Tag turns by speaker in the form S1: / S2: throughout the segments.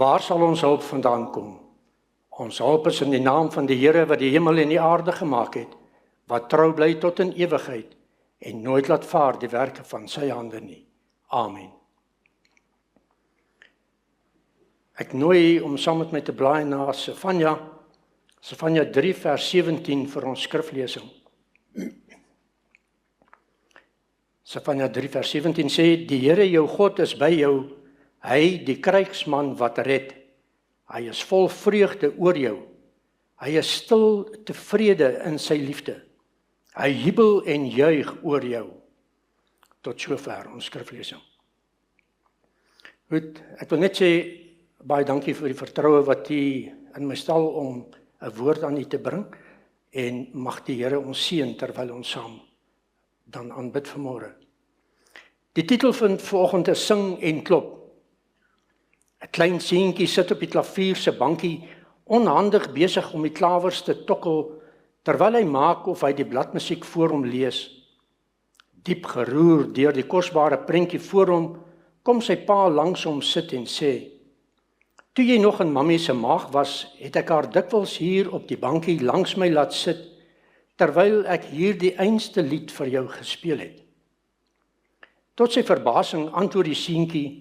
S1: Waar sal ons hulp vandaan kom? Ons hulp is in die naam van die Here wat die hemel en die aarde gemaak het, wat trou bly tot in ewigheid en nooit laat vaar die werke van sy hande nie. Amen. Ek nooi om saam met my te blaai na Sefanja 3 vers 17 vir ons skriflesing. Sefanja 3 vers 17 sê, die Here jou God is by jou, hy die krygsman wat red. Hy is vol vreugde oor jou. Hy is stil tevrede in sy liefde. Hy jubel en juig oor jou. Tot sover ons skriflesing. Goed, ek wil net sê, baie dankie vir die vertroue wat u in my stel om 'n woord aan u te bring, en mag die Here ons seën terwyl ons saam dan aanbid vanmôre. Die titel van vanoggend is Sing en Klop. 'n Klein seentjie sit op die klavier se bankie, onhandig besig om die klawers te tokkel, terwyl hy maak of hy die bladmusiek voor hom lees. Diep geroer deur die kosbare prentjie voor hom, kom sy pa langs hom sit en sê, toe jy nog in mammie se maag was, het ek haar dikwels hier op die bankie langs my laat sit, terwyl ek hier die einste lied vir jou gespeel het. Tot sy verbasing antwoord die seentjie,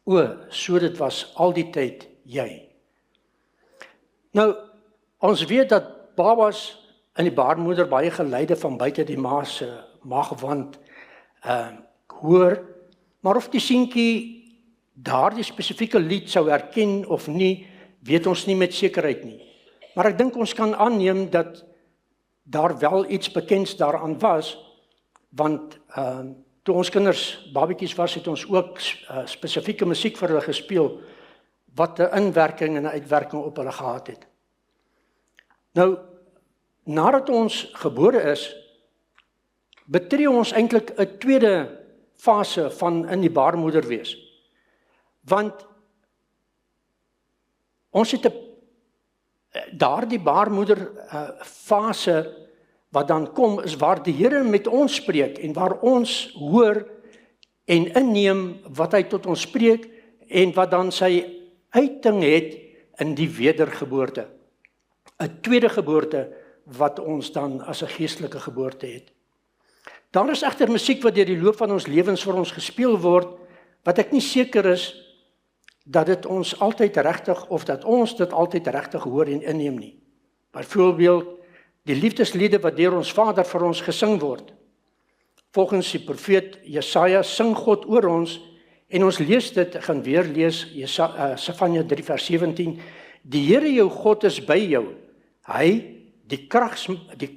S1: o, so dit was al die tyd jy. Nou, ons weet dat babas in die baarmoeder baie geluide van buite die ma se maagwand hoor, maar of die seentjie daardie spesifieke lied sou herken of nie, weet ons nie met sekerheid nie. Maar ek dink ons kan aanneem dat daar wel iets bekends daaraan was, want toe ons kinders babetjies was, het ons ook spesifieke musiek vir hulle gespeel, wat 'n inwerking en 'n uitwerking op hulle gehad het. Nou, nadat ons gebore is, betree ons eintlik 'n tweede fase van in die baarmoeder wees. Want ons het daardie baarmoeder fase wat dan kom, is waar die Here met ons spreek en waar ons hoor en inneem wat hy tot ons spreek en wat dan sy uiting het in die wedergeboorte. 'n tweede geboorte wat ons dan as 'n geestelike geboorte het. Daar is egter musiek wat deur die loop van ons lewens vir ons gespeel word, wat ek nie seker is dat dit ons altyd regtig of dat ons dit altyd regtig hoor en inneem nie. Byvoorbeeld die liefdesliede wat deur ons Vader vir ons gesing word. Volgens die profeet Jesaja sing God oor ons en ons lees dit, ek gaan weer lees Sefanja 3 vers 17. Die Here jou God is by jou. Hy die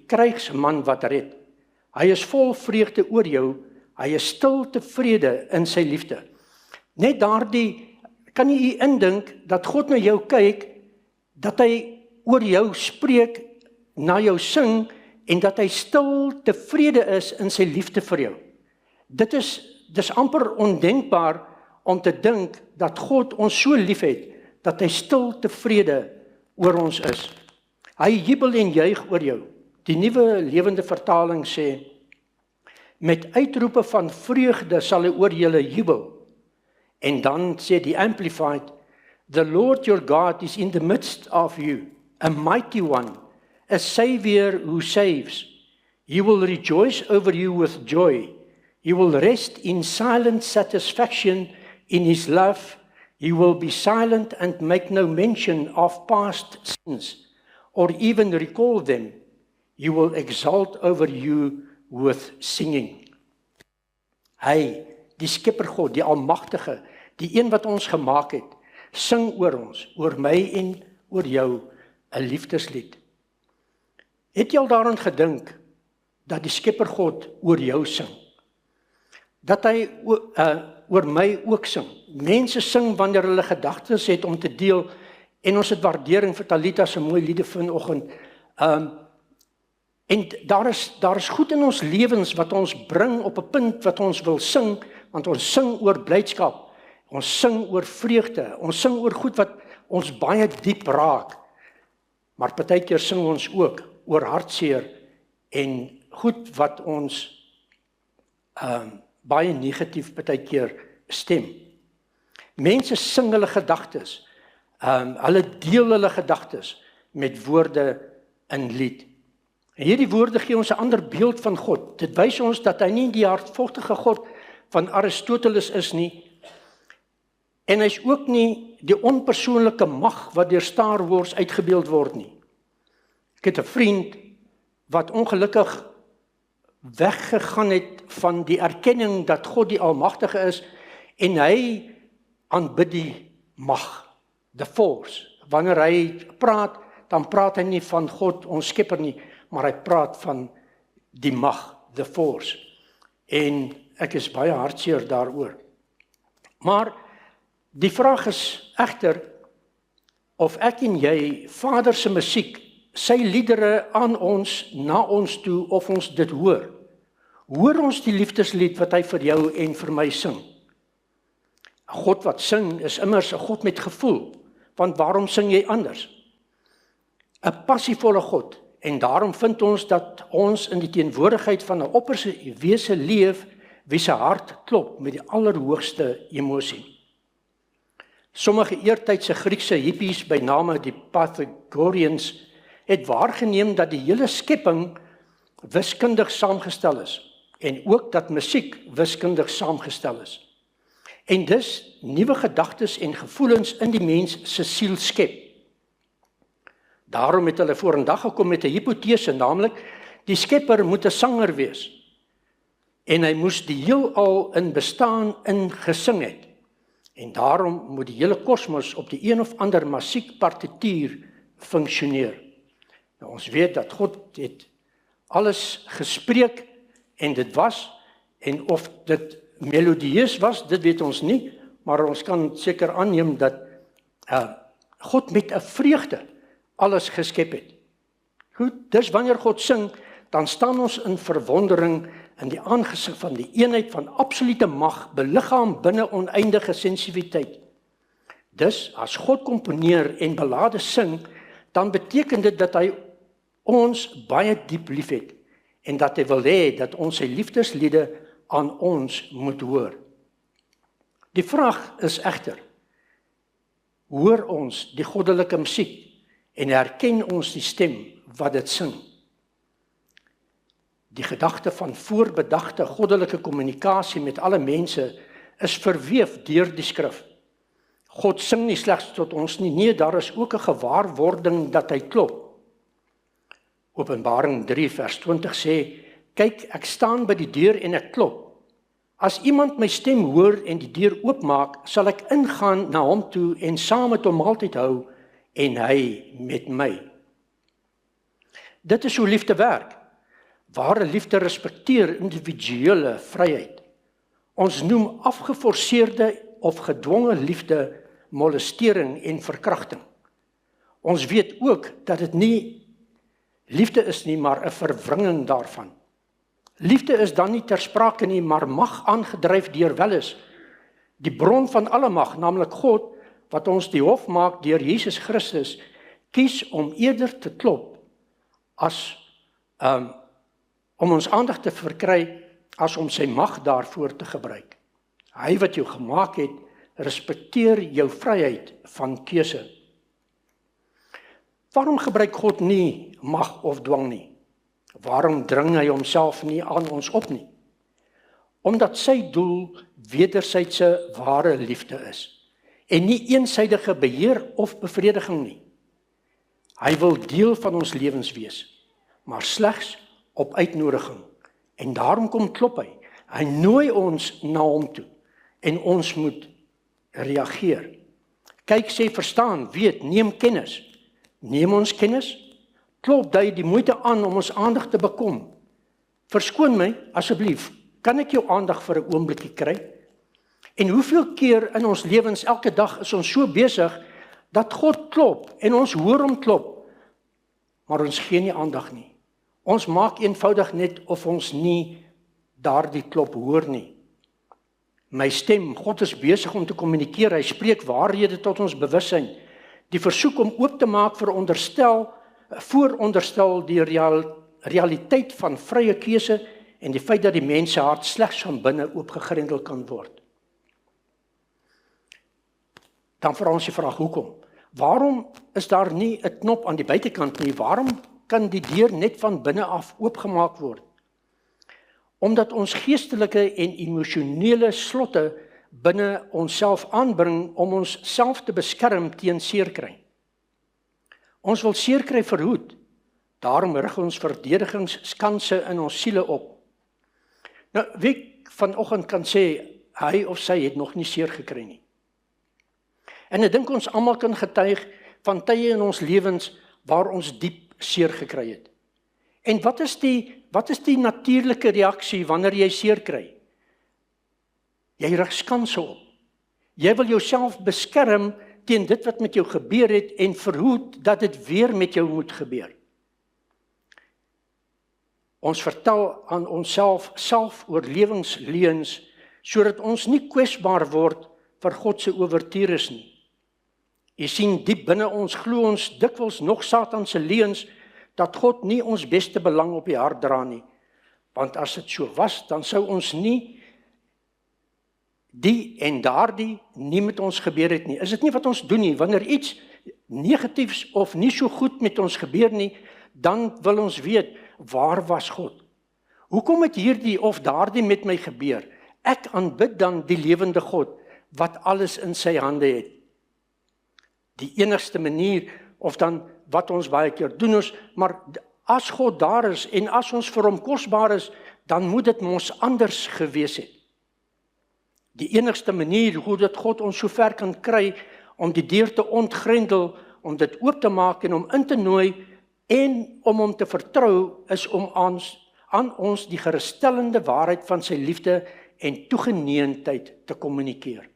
S1: krygsman wat red. Hy is vol vreugde oor jou. Hy is stil tevrede in sy liefde. Net daardie kan jy u indink dat God na jou kyk, dat hy oor jou spreek, na jou sing, en dat hy stil tevrede is in sy liefde vir jou. Dis amper ondenkbaar om te dink dat God ons so lief het, dat hy stil tevrede oor ons is. Hy jubel en juig oor jou. Die Nuwe Lewende Vertaling sê, met uitroepe van vreugde sal hy oor julle jubel. En dan sê die Amplified, the Lord your God is in the midst of you, a mighty one, a Savior who saves. He will rejoice over you with joy. He will rest in silent satisfaction in his love. He will be silent and make no mention of past sins, or even recall them. He will exult over you with singing. Hy, die Skepper God, die Almagtige, die een wat ons gemaak het, sing oor ons, oor my en oor jou, 'n liefdeslied. Het jy al daaraan gedink, dat die Skepper God oor jou sing? Dat hy oor my ook sing? Mense sing wanneer hulle gedagtes het om te deel, en ons het waardering vir Talita se mooi liede vanoggend. En daar is goed in ons lewens wat ons bring op 'n punt wat ons wil sing, want ons sing oor blydskap, ons sing oor vreugde, ons sing oor goed wat ons baie diep raak. Maar partykeer sing ons ook oor hartseer en goed wat ons baie negatief partykeer stem. Mense sing hulle gedagtes Hulle deel hulle gedagtes met woorde in lied. En hierdie woorde gee ons 'n ander beeld van God. Dit wys ons dat hy nie die hardvochtige God van Aristoteles is nie, en hy is ook nie die onpersoonlike mag wat deur Star Wars uitgebeeld word nie. Ek het 'n vriend wat ongelukkig weggegaan het van die erkenning dat God die Almagtige is, en hy aanbid die mag, the force. Wanneer hy praat, dan praat hy nie van God, ons skepper nie, maar hy praat van die mag, the force. En ek is baie hartseer daaroor. Maar die vraag is egter of ek en jy Vader se musiek, sy liedere aan ons, na ons toe, of ons dit hoor. Hoor ons die liefdeslied wat hy vir jou en vir my sing? 'n God wat sing is immers 'n God met gevoel, want waarom sing jy anders? 'n Passievolle God, en daarom vind ons dat ons in die teenwoordigheid van 'n opperste wese leef, wie se hart klop met die allerhoogste emosie. Sommige eertydse Griekse hippies by name die Pythagoreans het waargeneem dat die hele skepping wiskundig saamgestel is, en ook dat musiek wiskundig saamgestel is. En dus nuwe gedagtes en gevoelens in die mens se siel skep. Daarom het hulle vorendag gekom met 'n hipotese, naamlik die skepper moet 'n sanger wees, en hy moes die heelal in bestaan ingesing het. En daarom moet die hele kosmos op die een of ander musiekpartituur funksioneer. Nou, ons weet dat God het alles gespreek en dit was, en of dit melodieus was, dit weet ons nie, maar ons kan seker aanneem dat God met 'n vreugde alles geskep het. Goed, dus wanneer God sing, dan staan ons in verwondering in die aangesig van die eenheid van absolute mag, beliggaam binne oneindige sensitiwiteit. Dus, as God komponeer en belade sing, dan beteken dit dat hy ons baie diep liefhet, en dat hy wil hê dat ons sy liefdesliede aan ons moet hoor. Die vraag is egter, hoor ons die goddelike musiek, en herken ons die stem wat dit sing? Die gedagte van voorbedagte goddelike kommunikasie met alle mense is verweef deur die skrif. God sing nie slegs tot ons nie, nee, daar is ook 'n gewaarwording dat hy klop. Openbaring 3 vers 20 sê, kyk, ek staan by die deur en ek klop. As iemand my stem hoor en die deur oopmaak, sal ek ingaan na hom toe en saam met hom maaltyd hou en hy met my. Dit is hoe liefde werk. Ware liefde respekteer individuele vryheid. Ons noem afgeforseerde of gedwonge liefde molestering en verkrachting. Ons weet ook dat dit nie liefde is nie, maar 'n verwringing daarvan. Liefde is dan nie ter sprake nie, maar mag aangedryf deur welis. Die bron van alle mag, naamlik God, wat ons die hof maak deur Jesus Christus, kies om eerder te klop as om ons aandag te verkry as om sy mag daarvoor te gebruik. Hy wat jou gemaak het, respekteer jou vryheid van keuse. Waarom gebruik God nie mag of dwang nie? Waarom dring hy homself nie aan ons op nie? Omdat sy doel wederwysige ware liefde is en nie eensydige beheer of bevrediging nie. Hy wil deel van ons lewens wees, maar slegs op uitnodiging. En daarom kom klop hy. Hy nooi ons na hom toe en ons moet reageer. Kyk, sê, verstaan, weet, neem kennis. Neem ons kennis? Klop dui die moeite aan om ons aandag te bekom. Verskoon my, asseblief, kan ek jou aandag vir 'n oombliekie kry? En hoeveel keer in ons lewens, elke dag, is ons so besig, dat God klop, en ons hoor hom klop, maar ons gee nie aandag nie. Ons maak eenvoudig net of ons nie daardie klop hoor nie. My stem, God is besig om te kommunikeer, hy spreek waarhede tot ons bewussyn. Die versoek om oop te maak vooronderstel die realiteit van vrye keuse en die feit dat die mens se hart slegs van binne oopgegrendel kan word. Dan vra ons die vraag, hoekom? Waarom is daar nie 'n knop aan die buitekant nie? Waarom kan die deur net van binne af oopgemaak word? Omdat ons geestelike en emosionele slotte binne onsself aanbring om ons self te beskerm teen seerkry. Ons wil seerkry verhoed, daarom rig ons verdedigingsskanse in ons siele op. Nou, wie vanoggend kan sê, hy of sy het nog nie seer gekry nie. En ek dink ons almal kan getuig van tye in ons lewens waar ons diep seer gekry het. En wat is die natuurlike reaksie wanneer jy seer kry? Jy rig skanse op. Jy wil jouself beskerm teen dit wat met jou gebeur het en verhoed dat dit weer met jou moet gebeur. Ons vertel aan onsself selfoorlewingsleuns sodat ons nie kwesbaar word vir God se owertures nie. Jy sien, diep binne ons glo ons dikwels nog Satan se leuns dat God nie ons beste belang op die hart dra nie. Want as dit so was, dan sou ons nie die en daardie nie met ons gebeur het nie. Is dit nie wat ons doen nie? Wanneer iets negatiefs of nie so goed met ons gebeur nie, dan wil ons weet, waar was God? Hoekom het hierdie of daardie met my gebeur? Ek aanbid dan die lewende God, wat alles in sy hande het. Die enigste manier, of dan wat ons baie keer doen is, maar as God daar is, en as ons vir hom kosbaar is, dan moet dit mos anders gewees het. Die enigste manier hoe dit God ons so ver kan kry, om die deur te ontgrendel, om dit oop te maak en om in te nooi, en om hom te vertrou, is om aan ons die geruststellende waarheid van sy liefde en toegeneentheid te kommunikeer.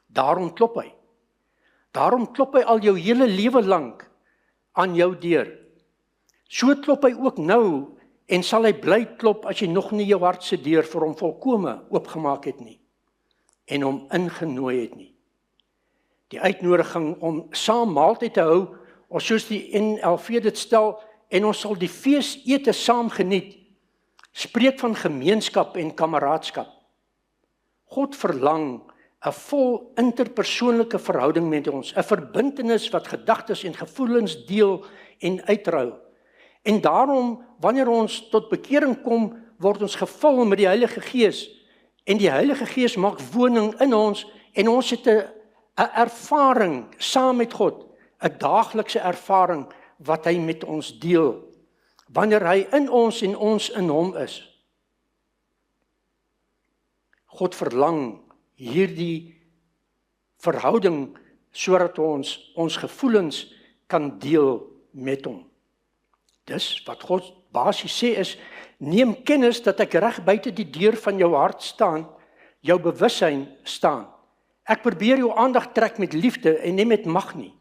S1: Daarom klop hy. Daarom klop hy al jou hele lewe lank aan jou deur. So klop hy ook nou en sal hy bly klop as jy nog nie jou hart se deur vir hom volkome oopgemaak het nie en hom ingenooi het nie. Die uitnodiging om saam maaltyd te hou, of soos die NLV dit stel, en ons sal die feesete saam geniet, spreek van gemeenskap en kameraadskap. God verlang 'n vol interpersoonlike verhouding met ons, 'n verbintenis wat gedagtes en gevoelens deel en uitruil. En daarom, wanneer ons tot bekering kom, word ons gevul met die Heilige Gees, en die Heilige Gees maak woning in ons, en ons het 'n ervaring saam met God, 'n daaglikse ervaring wat hy met ons deel, wanneer hy in ons en ons in hom is. God verlang hierdie verhouding sodat ons gevoelens kan deel met hom. Dis wat God basies sê is, neem kennis dat ek reg buite die deur van jou hart staan, jou bewussyn staan. Ek probeer jou aandag trek met liefde en nie met mag nie.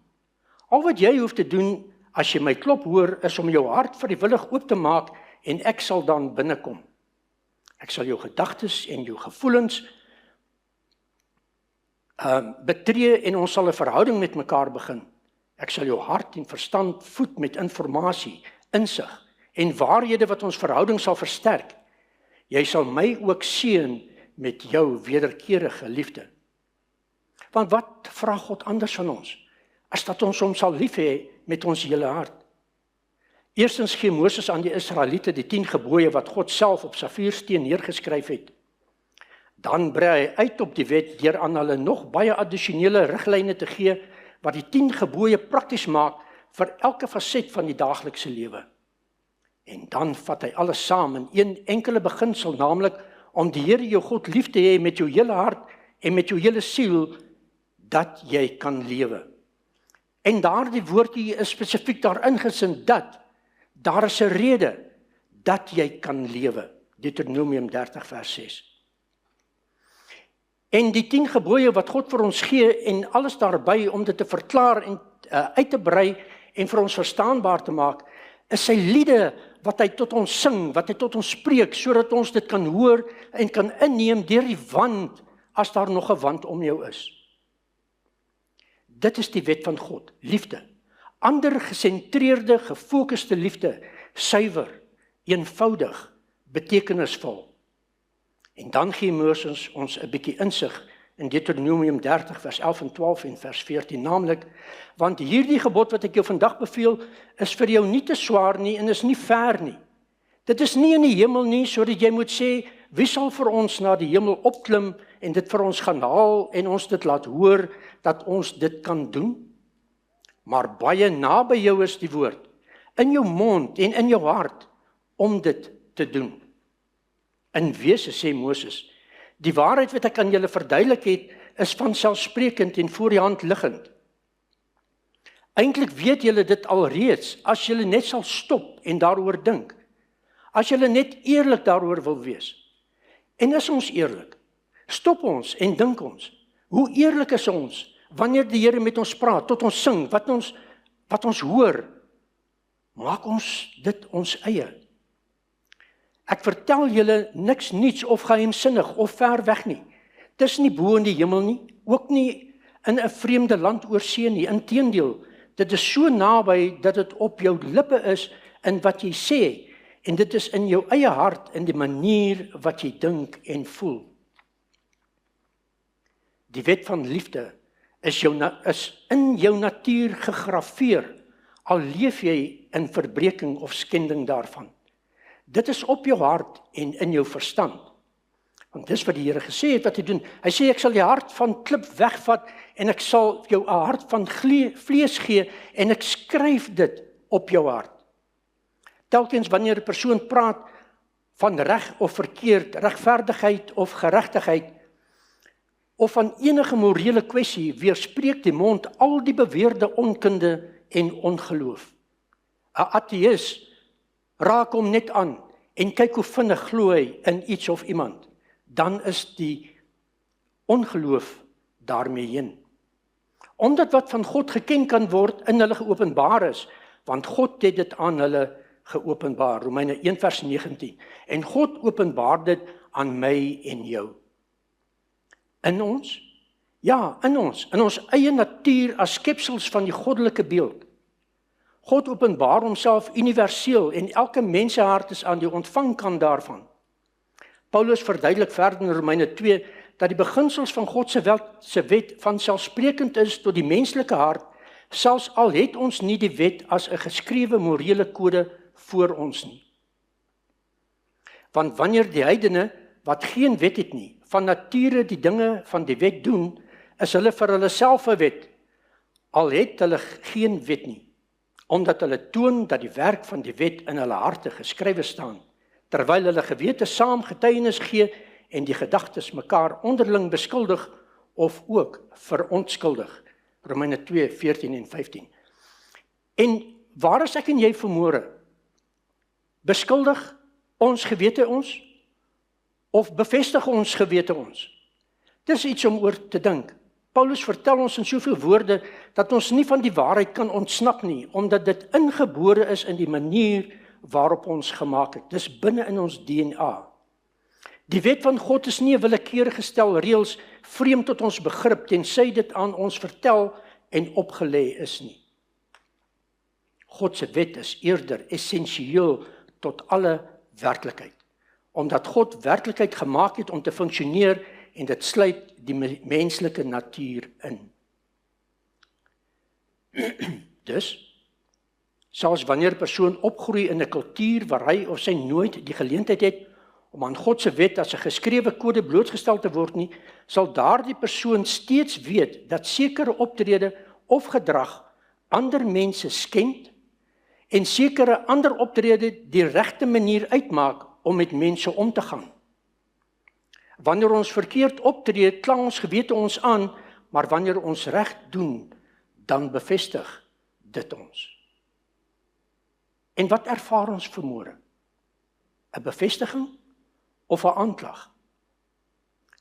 S1: Al wat jy hoef te doen as jy my klop hoor, is om jou hart vrywillig oop te maak en ek sal dan binnekom. Ek sal jou gedagtes en jou gevoelens betree en ons sal 'n verhouding met mekaar begin. Ek sal jou hart en verstand voed met informasie, insig en waarhede wat ons verhouding sal versterk. Jy sal my ook seën met jou wederkerige liefde. Want wat vra God anders van ons, as dat ons hom sal lief hê met ons hele hart? Eerstens gee Moses aan die Israeliete die 10 gebooie wat God self op safiersteen neergeskryf het. Dan brei hy uit op die wet deur aan hulle nog baie addisionele riglyne te gee wat die 10 gebooie prakties maak vir elke faset van die daaglikse lewe. En dan vat hy alles saam in een enkele beginsel, naamlik om die Here jou God lief te hê met jou hele hart en met jou hele siel, dat jy kan lewe. En daardie woordjie is spesifiek daarin gesin dat daar is 'n rede dat jy kan lewe. Deuteronomium 30 vers 6. En die 10 gebooie wat God vir ons gee en alles daarby om dit te verklaar en uit te brei en vir ons verstaanbaar te maak, is sy liede wat hy tot ons sing, wat hy tot ons spreek, sodat ons dit kan hoor en kan inneem deur die wand, as daar nog 'n wand om jou is. Dit is die wet van God, liefde. Ander gesentreerde, gefokuste liefde, suiwer, eenvoudig, betekenisvol. En dan gee Moses ons 'n bietjie insig in Deuteronomium 30 vers 11 en 12 en vers 14, naamlik, want hierdie gebod wat ek jou vandag beveel, is vir jou nie te swaar nie en is nie ver nie. Dit is nie in die hemel nie, sodat jy moet sê, wie sal vir ons na die hemel opklim en dit vir ons gaan haal en ons dit laat hoor dat ons dit kan doen? Maar baie naby jou is die woord, in jou mond en in jou hart, om dit te doen. In wese, sê Moses, die waarheid wat ek aan julle verduidelik het, is vanselfsprekend en voor die hand liggend. Eintlik weet julle dit alreeds, as julle net sal stop en daaroor dink. As julle net eerlik daaroor wil wees. En is ons eerlik? Stop ons en dink ons. Hoe eerlik is ons, wanneer die Here met ons praat, tot ons sing, wat ons hoor, maak ons dit ons eie. Ek vertel julle niks niets of geheimsinnig of ver weg nie. Dis nie bo in die hemel nie, ook nie in 'n vreemde land oor see nie. Inteendeel, dit is so naby dat dit op jou lippe is in wat jy sê, en dit is in jou eie hart in die manier wat jy dink en voel. Die wet van liefde is in jou natuur gegraveer, al leef jy in verbreking of skending daarvan. Dit is op jou hart en in jou verstand. Want dis wat die Here gesê het wat hy doen. Hy sê, ek sal die hart van klip wegvat en ek sal jou 'n hart van vlees gee en ek skryf dit op jou hart. Telkens wanneer 'n persoon praat van reg of verkeerd, regverdigheid of geregtigheid, of van enige morele kwessie, weerspreek die mond al die beweerde onkunde en ongeloof. 'n Ateïs raak hom net aan en kyk hoe vinnig glo hy in iets of iemand, dan is die ongeloof daarmee heen. Omdat wat van God geken kan word in hulle geopenbaar is, want God het dit aan hulle geopenbaar, Romeine 1 vers 19, en God openbaar dit aan my en jou. In ons? Ja, in ons eie natuur as skepsels van die goddelike beeld. God openbaar homself universeel en elke mensehart is aan die ontvangkant daarvan. Paulus verduidelik verder in Romeine 2 dat die beginsels van God se wet vanselfsprekend is tot die menslike hart, selfs al het ons nie die wet as 'n geskrewe morele kode voor ons nie. Want wanneer die heidene wat geen wet het nie, van nature die dinge van die wet doen, is hulle vir hulle self 'n wet, al het hulle geen wet nie, omdat hulle toon dat die werk van die wet in hulle harte geskrywe staan, terwyl hulle gewete saam getuienis gee en die gedagtes mekaar onderling beskuldig of ook verontskuldig. Romeine 2, 14 en 15. En waar is ek en jy vanmôre? Beskuldig ons gewete ons? Of bevestig ons gewete ons? Dis iets om oor te dink. Paulus vertel ons in soveel woorde dat ons nie van die waarheid kan ontsnap nie, omdat dit ingebore is in die manier waarop ons gemaak het. Dis binne in ons DNA. Die wet van God is nie 'n willekeurige stel reëls vreemd tot ons begrip tensy dit aan ons vertel en opgelê is nie. God se wet is eerder essensieel tot alle werklikheid, omdat God werklikheid gemaak het om te funksioneer en dit sluit die menslike natuur in. Dus, selfs wanneer 'n persoon opgroei in 'n kultuur waar hy of sy nooit die geleentheid het om aan God se wet as 'n geskrewe kode blootgestel te word nie, sal daardie persoon steeds weet dat sekere optrede of gedrag ander mense skend en sekere ander optrede die regte manier uitmaak om met mense om te gaan. Wanneer ons verkeerd optree, kla ons gewete ons aan, maar wanneer ons reg doen, dan bevestig dit ons. En wat ervaar ons vanmôre? 'n Bevestiging of 'n aanklag?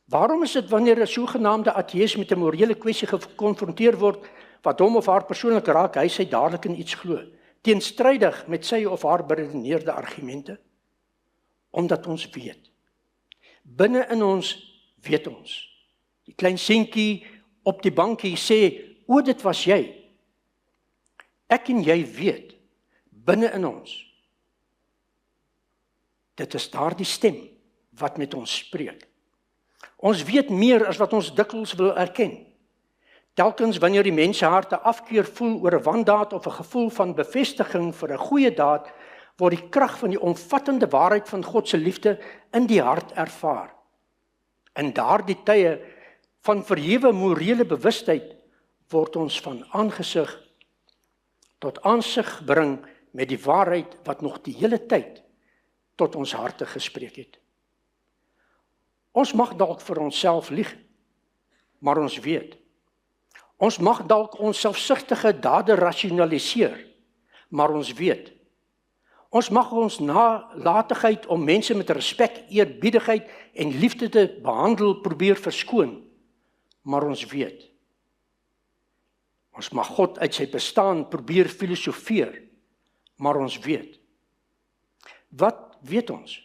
S1: Waarom is dit wanneer 'n sogenaamde ateïs met 'n morele kwessie gekonfronteer word, wat hom of haar persoonlik raak, hy sy dadelik in iets glo, teenstrydig met sy of haar beredeneerde argumente? Omdat ons weet. Binne in ons weet ons. Die klein seentjie op die bankie sê, o, dit was jy. Ek en jy weet, binne in ons. Dit is daardie stem wat met ons spreek. Ons weet meer as wat ons dikwels wil erken. Telkens wanneer die mens se harte afkeer voel oor 'n wandaad of 'n gevoel van bevestiging vir 'n goeie daad, word die krag van die omvattende waarheid van God se liefde in die hart ervaar. In daardie tye van verhewe morele bewustheid word ons van aangesig tot aansig bring met die waarheid wat nog die hele tyd tot ons harte gespreek het. Ons mag dalk vir onsself lieg, maar ons weet. Ons mag dalk ons selfsugtige dade rasionaliseer, maar ons weet. Ons mag ons nalatigheid om mense met respek, eerbiedigheid en liefde te behandel probeer verskoon, maar ons weet. Ons mag God uit sy bestaan probeer filosofeer, maar ons weet. Wat weet ons?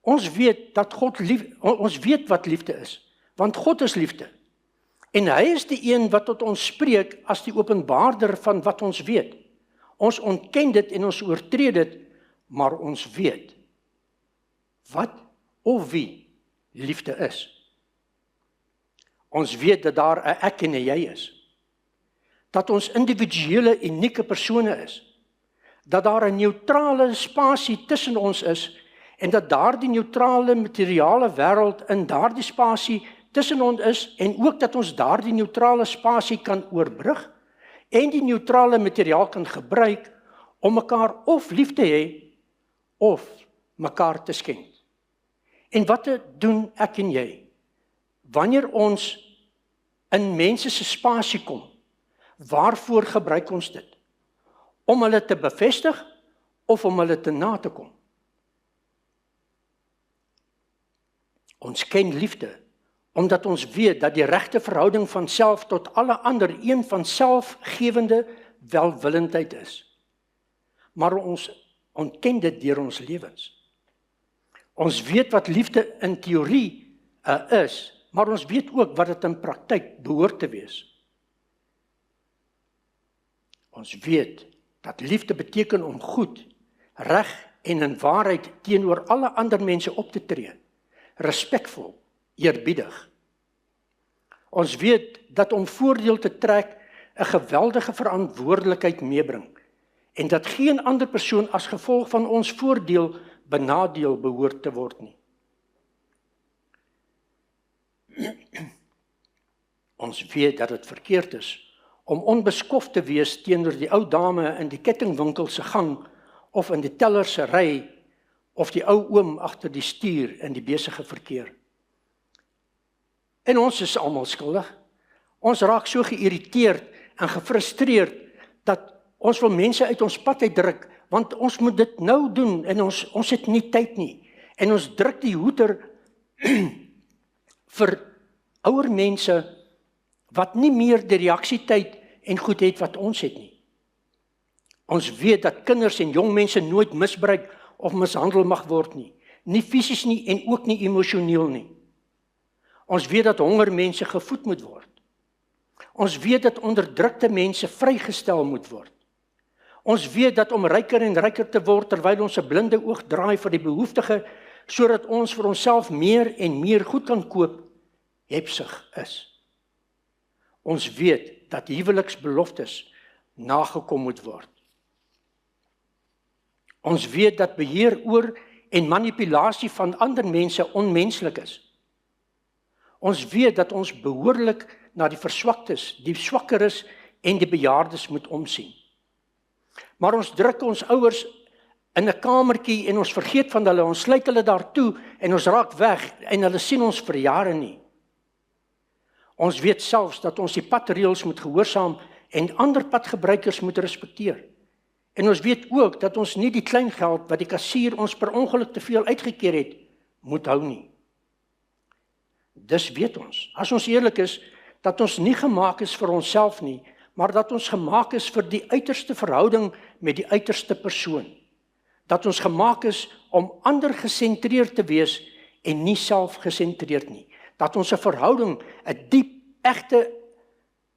S1: Ons weet dat ons weet wat liefde is, want God is liefde. En hy is die een wat tot ons spreek as die openbaarder van wat ons weet. Ons ontken dit en ons oortree dit, maar ons weet wat of wie liefde is. Ons weet dat daar 'n ek en 'n jy is. Dat ons individuele, unieke persone is. Dat daar 'n neutrale spasie tussen ons is en dat daardie neutrale materiale wêreld in daardie spasie tussen ons is en ook dat ons daardie neutrale spasie kan oorbrug en die neutrale materiaal kan gebruik om mekaar of lief te hê of mekaar te skenk. En wat doen ek en jy? Wanneer ons in mense se spasie kom, waarvoor gebruik ons dit? Om hulle te bevestig of om hulle te na te kom? Ons ken liefde, omdat ons weet dat die regte verhouding van self tot alle ander een van selfgewende welwillendheid is. Maar ons ontken dit deur ons lewens. Ons weet wat liefde in teorie is, maar ons weet ook wat dit in praktyk behoort te wees. Ons weet dat liefde beteken om goed, reg en in waarheid teenoor alle ander mense op te tree, respekvol, eerbiedig. Ons weet dat om voordeel te trek 'n geweldige verantwoordelikheid meebring en dat geen ander persoon as gevolg van ons voordeel benadeel behoort te word nie. Ons weet dat dit verkeerd is om onbeskof te wees teenoor die ou dame in die kettingwinkel se gang of in die teller se ry of die ou oom agter die stuur in die besige verkeer. En ons is almal skuldig. Ons raak so geïrriteerd en gefrustreerd dat ons wil mense uit ons pad uitdruk, want ons moet dit nou doen en ons het nie tyd nie. En ons druk die hoeter vir ouer mense wat nie meer die reaksietyd en goed het wat ons het nie. Ons weet dat kinders en jong mense nooit misbruik of mishandel mag word nie. Nie fisies nie en ook nie emosioneel nie. Ons weet dat honger mense gevoed moet word. Ons weet dat onderdrukte mense vrygestel moet word. Ons weet dat om ryker en ryker te word terwyl ons 'n blinde oog draai vir die behoeftige, sodat ons vir onsself meer en meer goed kan koop, hebsug is. Ons weet dat huweliksbeloftes nagekom moet word. Ons weet dat beheer oor en manipulasie van ander mense onmenslik is. Ons weet dat ons behoorlik na die verswaktes, die swakkeres en die bejaardes moet omsien. Maar ons druk ons ouers in 'n kamertjie en ons vergeet van hulle, ons sluit hulle daartoe en ons raak weg en hulle sien ons vir jare nie. Ons weet selfs dat ons die padreëls moet gehoorsaam en ander padgebruikers moet respekteer. En ons weet ook dat ons nie die klein geld wat die kassier ons per ongeluk te veel uitgekeer het, moet hou nie. Dus weet ons, as ons eerlik is, dat ons nie gemaak is vir onsself nie, maar dat ons gemaak is vir die uiterste verhouding met die uiterste persoon. Dat ons gemaak is om ander gesentreerd te wees en nie self gesentreerd nie. Dat ons 'n verhouding, 'n diep, egte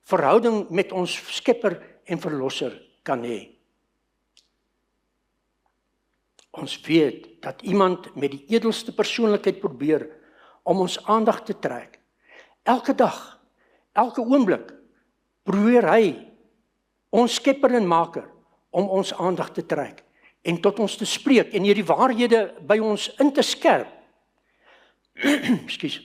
S1: verhouding met ons Skepper en Verlosser kan hê. Ons weet dat iemand met die edelste persoonlikheid probeer om ons aandag te trek. Elke dag, elke oomblik, probeer hy, ons skepper en maker, om ons aandag te trek, en tot ons te spreek, en hierdie waarhede by ons in te skerp. Ekskuus.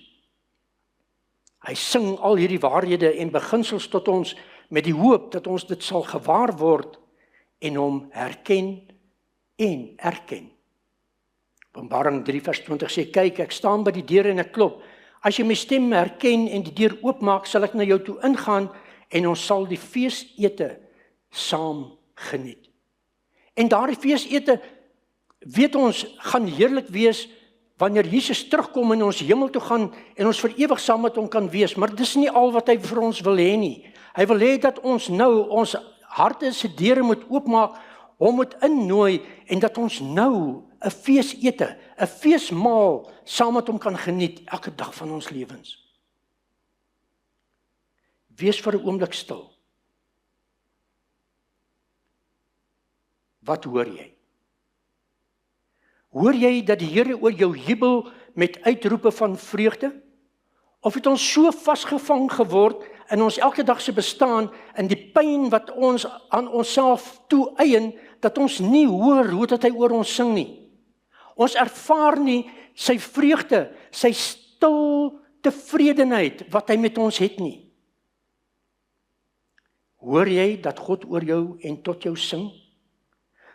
S1: Hy sing al hierdie waarhede en beginsels tot ons, met die hoop dat ons dit sal gewaar word, en hom herken en erken. Openbaring 3 vers 20 sê, kyk, ek staan by die deur en ek klop. As jy my stem herken en die deur oopmaak, sal ek na jou toe ingaan, en ons sal die feesete saam geniet. En daardie feesete, weet ons, gaan heerlik wees, wanneer Jesus terugkom en ons hemel toe gaan, en ons vir ewig saam met hom kan wees, maar dis nie al wat hy vir ons wil hê nie. Hy wil hê dat ons nou, ons harte se deure moet oopmaak, hom moet innooi, en dat ons nou 'n feesete, 'n feesmaal saam met hom kan geniet, elke dag van ons lewens. Wees vir 'n oomblik stil. Wat hoor jy? Hoor jy dat die Here oor jou jubel met uitroepe van vreugde? Of het ons so vasgevang geword in ons elke dag se bestaan, in die pyn wat ons aan onsself toeëien, dat ons nie hoor hoe dat hy oor ons sing nie. Ons ervaar nie sy vreugde, sy stil tevredenheid wat hy met ons het nie. Hoor jy dat God oor jou en tot jou sing?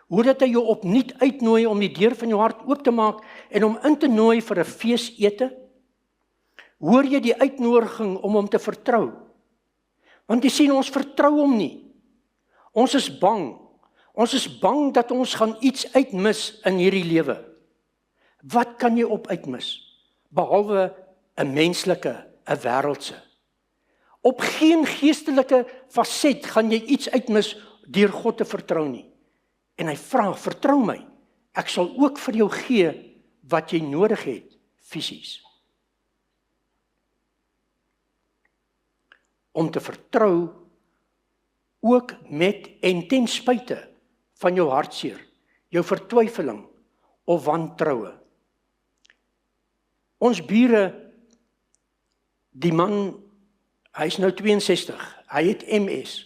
S1: Hoor dat hy jou opnuut uitnooi om die deur van jou hart oop te maak en om in te nooi vir 'n feesete? Hoor jy die uitnodiging om hom te vertrou? Want jy sien, ons vertrou hom nie. Ons is bang. Ons is bang dat ons gaan iets uitmis in hierdie lewe. Wat kan jy op uitmis? Behalwe 'n menslike, 'n wêreldse. Op geen geestelike faset gaan jy iets uitmis deur God te vertrou nie. En hy vra, vertrou my, ek sal ook vir jou gee wat jy nodig het, fisies. Om te vertrou, ook met en ten spyte van jou hartseer, jou vertwyfeling of wantroue. Ons bure, die man, hy is nou 62, hy het MS.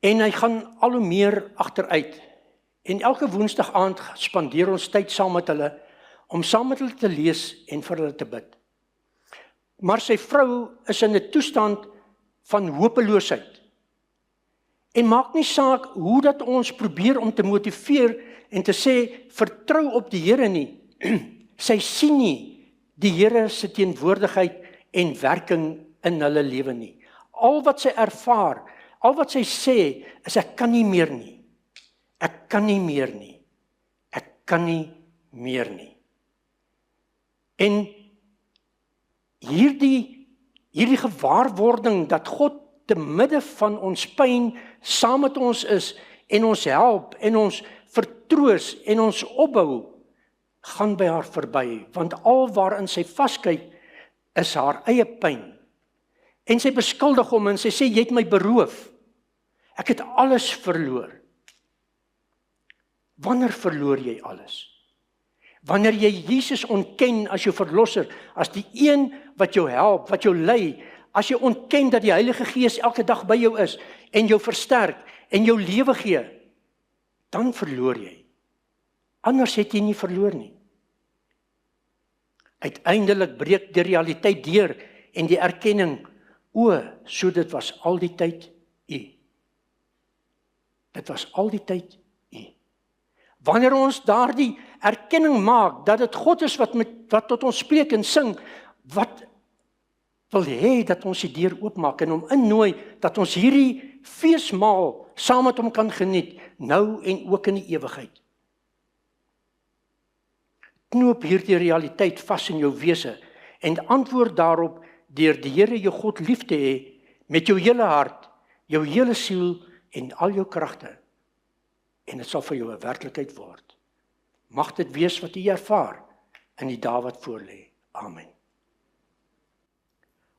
S1: En hy gaan al hoe meer agteruit. En elke woensdag aand spandeer ons tyd saam met hulle, om saam met hulle te lees en vir hulle te bid. Maar sy vrou is in 'n toestand van hopeloosheid. En maak nie saak hoe dat ons probeer om te motiveer en te sê, vertrou op die Here nie. Sy sien nie die Here se teenwoordigheid en werking in hulle lewe nie. Al wat sy ervaar, al wat sy sê, is ek kan nie meer nie. Ek kan nie meer nie. Ek kan nie meer nie. En hierdie gewaarwording dat God te midde van ons pyn saam met ons is en ons help en ons vertroos en ons opbou, gaan by haar verby, want al waarin sy vaskyk is haar eie pyn. En sy beskuldig hom en sy sê, jy het my beroof. Ek het alles verloor. Wanneer verloor jy alles? Wanneer jy Jesus ontken as jou verlosser, as die een wat jou help, wat jou lei, as jy ontken dat die Heilige Gees elke dag by jou is, en jou versterk, en jou lewe gee, dan verloor jy. Anders het jy nie verloor nie. Uiteindelik breek die realiteit deur, en die erkenning, so dit was al die tyd U. Dit was al die tyd U. Wanneer ons daardie erkenning maak, dat dit God is wat tot ons spreek en sing, wat wil hê dat ons die deur oopmaak en hom innooi, dat ons hierdie feesmaal saam met hom kan geniet, nou en ook in die ewigheid. Knoop hierdie realiteit vas in jou wese, en antwoord daarop, deur die Here jou God lief te hê, met jou hele hart, jou hele siel, en al jou kragte, en dit sal vir jou 'n werklikheid word. Mag dit wees wat jy ervaar in die dae wat voorlê. Amen.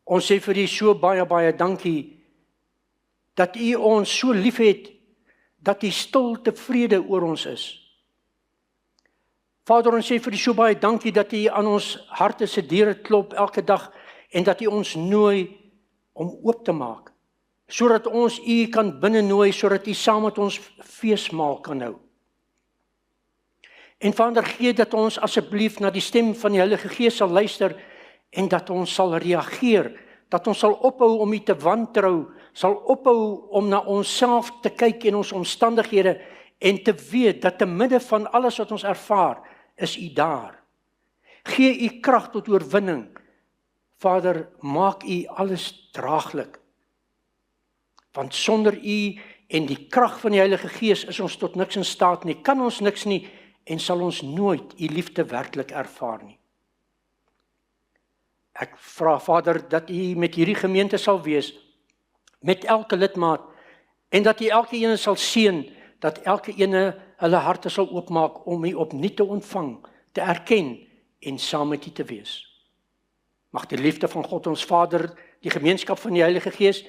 S1: Ons sê vir U so baie dankie dat U ons so liefhet dat U stil tevrede oor ons is. Vader, ons sê vir U so baie dankie dat U aan ons harte se deure klop elke dag en dat U ons nooi om oop te maak, sodat ons U kan binnenooi, sodat U saam met ons feesmaal kan hou. En Vader, gee dat ons asseblief na die stem van die Heilige Gees sal luister en dat ons sal reageer, dat ons sal ophou om U te wantrou, sal ophou om na onsself te kyk en ons omstandighede en te weet dat te midde van alles wat ons ervaar, is U daar. Gee U krag tot oorwinning. Vader, maak U alles draaglik. Want sonder U en die krag van die Heilige Gees is ons tot niks in staat nie, kan ons niks nie en sal ons nooit U liefde werklik ervaar nie. Ek vra Vader dat U met hierdie gemeente sal wees, met elke lidmaat, en dat U elke ene sal seën, dat elke ene hulle harte sal oopmaak om U opnuut te ontvang, te erken en saam met U te wees. Mag die liefde van God ons Vader, die gemeenskap van die Heilige Gees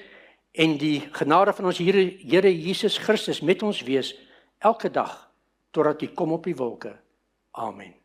S1: en die genade van ons Here Jesus Christus met ons wees elke dag totdat U kom op die wolke. Amen.